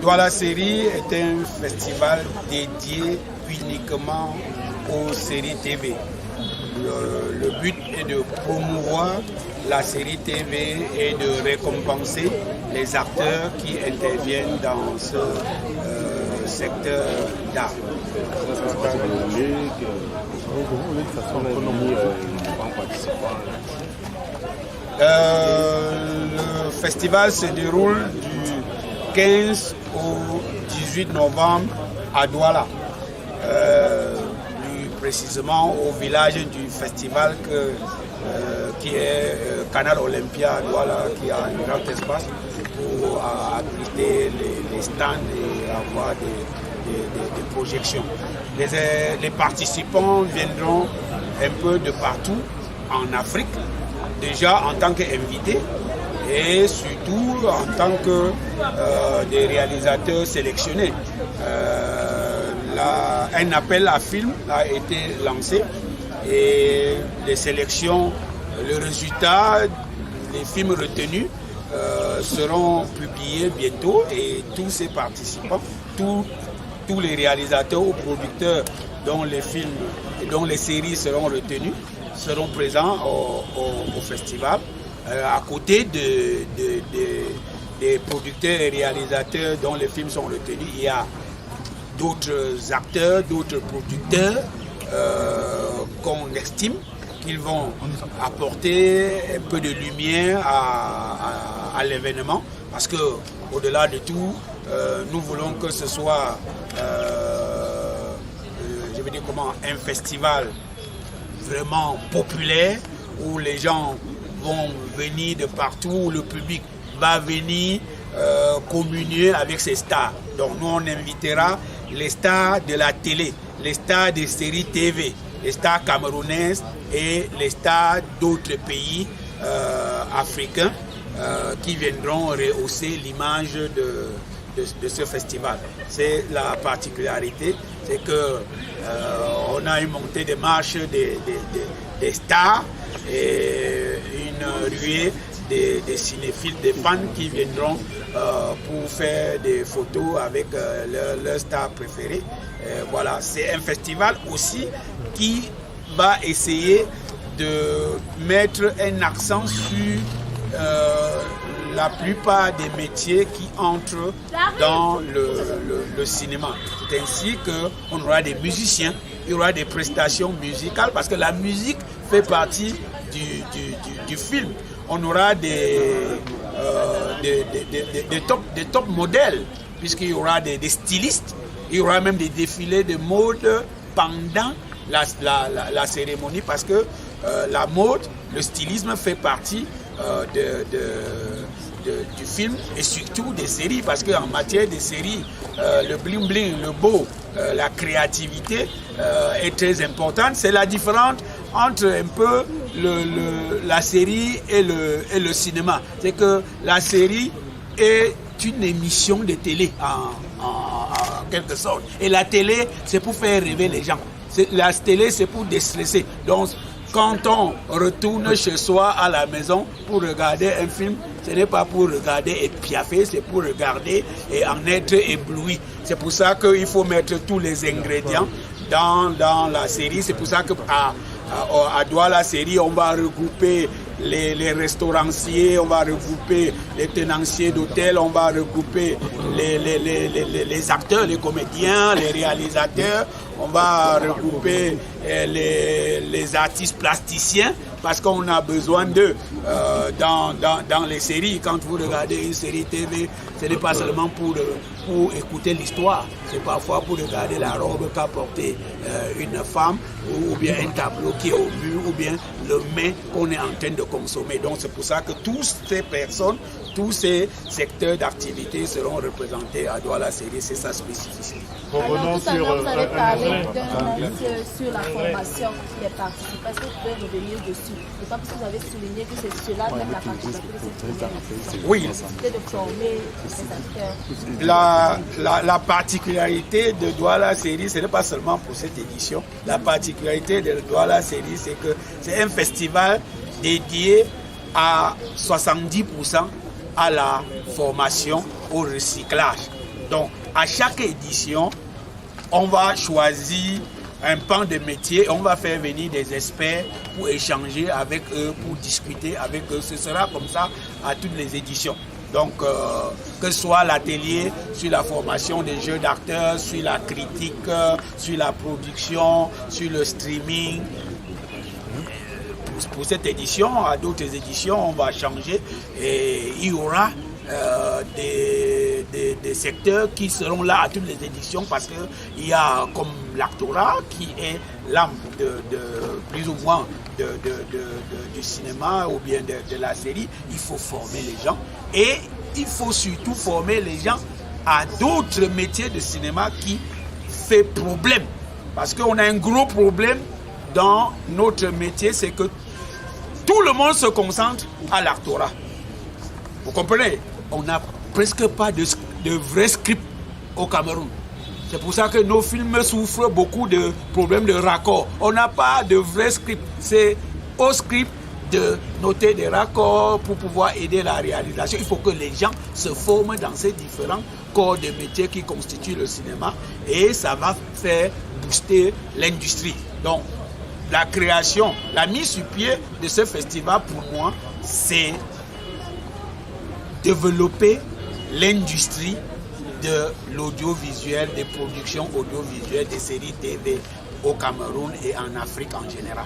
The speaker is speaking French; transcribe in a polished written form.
Douala Série est un festival dédié uniquement aux séries TV. Le but est de promouvoir la série TV et de récompenser les acteurs qui interviennent dans ce secteur d'art. Le festival se déroule du 15 au 18 novembre à Douala. Plus précisément au village du festival qui est Canal Olympia à Douala, qui a un grand espace pour abriter les stands et avoir des projections. Les participants viendront un peu de partout en Afrique, déjà en tant qu'invités et surtout en tant que des réalisateurs sélectionnés. Un appel à film a été lancé et les sélections, le résultat des films retenus seront publiés bientôt et tous ces participants, tous les réalisateurs ou producteurs dont les films et dont les séries seront retenus seront présents au festival. À côté des producteurs et réalisateurs dont les films sont retenus, il y a d'autres acteurs, d'autres producteurs qu'on estime qu'ils vont apporter un peu de lumière à l'événement, parce que au-delà de tout, nous voulons que ce soit, un festival vraiment populaire où les gens vont venir de partout, où le public va venir communier avec ces stars. Donc nous on invitera les stars de la télé, les stars des séries TV, les stars camerounaises et les stars d'autres pays africains qui viendront rehausser l'image de ce festival. C'est la particularité, c'est que on a une montée de marche des stars et une ruée des cinéphiles, des fans qui viendront pour faire des photos avec leurs stars préférées. Voilà, c'est un festival aussi qui va essayer de mettre un accent sur la plupart des métiers qui entrent dans le cinéma. C'est ainsi qu'on aura des musiciens, il y aura des prestations musicales, parce que la musique fait partie du film. On aura des top modèles, puisqu'il y aura des stylistes, il y aura même des défilés de mode pendant la cérémonie, parce que la mode, le stylisme fait partie du film et surtout des séries, parce qu'en matière de séries, le bling bling, le beau, la créativité est très importante. C'est la différence entre un peu la série et le cinéma. C'est que la série est une émission de télé en quelque sorte. Et la télé, c'est pour faire rêver les gens. La télé, c'est pour déstresser. Donc, quand on retourne chez soi à la maison pour regarder un film, ce n'est pas pour regarder et piaffer, c'est pour regarder et en être ébloui. C'est pour ça qu'il faut mettre tous les ingrédients dans la série. C'est pour ça qu'à Douala Série, on va regrouper les restauranciers, on va regrouper les tenanciers d'hôtel, on va regrouper les acteurs, les comédiens, les réalisateurs, on va regrouper les artistes plasticiens, parce qu'on a besoin d'eux dans les séries. Quand vous regardez une série TV, ce n'est pas seulement pour écouter l'histoire, c'est parfois pour regarder la robe qu'a portée une femme, ou bien un tableau qui est au mur, ou bien le mets qu'on est en train de consommer. Donc c'est pour ça que toutes ces personnes, tous ces secteurs d'activité seront représentés à Douala Série, c'est sa spécificité. Alors, tout à l'heure, vous avez parlé sur la formation des participants. Est-ce que vous pouvez revenir dessus? D'autant plus que vous avez souligné que c'est cela même la particularité de cette oui. C'est de former les acteurs. La particularité de Douala Série, ce n'est pas seulement pour cette édition. La particularité de Douala Série, c'est que c'est un festival dédié à 70% à la formation au recyclage. Donc, à chaque édition, on va choisir un pan de métier, on va faire venir des experts pour échanger avec eux, pour discuter avec eux. Ce sera comme ça à toutes les éditions. Donc, que ce soit l'atelier sur la formation des jeux d'acteurs, sur la critique, sur la production, sur le streaming. Pour cette édition, à d'autres éditions, on va changer et il y aura des secteurs qui seront là à toutes les éditions parce qu'il y a comme l'actorat qui est l'âme de plus ou moins du cinéma ou bien de la série. Il faut former les gens et il faut surtout former les gens à d'autres métiers de cinéma qui fait problème. Parce qu'on a un gros problème dans notre métier, c'est que tout le monde se concentre à l'actorat. Vous comprenez? On n'a presque pas de vrai script au Cameroun. C'est pour ça que nos films souffrent beaucoup de problèmes de raccord. On n'a pas de vrai script. C'est au script de noter des raccords pour pouvoir aider la réalisation. Il faut que les gens se forment dans ces différents corps de métiers qui constituent le cinéma et ça va faire booster l'industrie. Donc, la création, la mise sur pied de ce festival, pour moi, c'est développer l'industrie de l'audiovisuel, des productions audiovisuelles, des séries TV au Cameroun et en Afrique en général.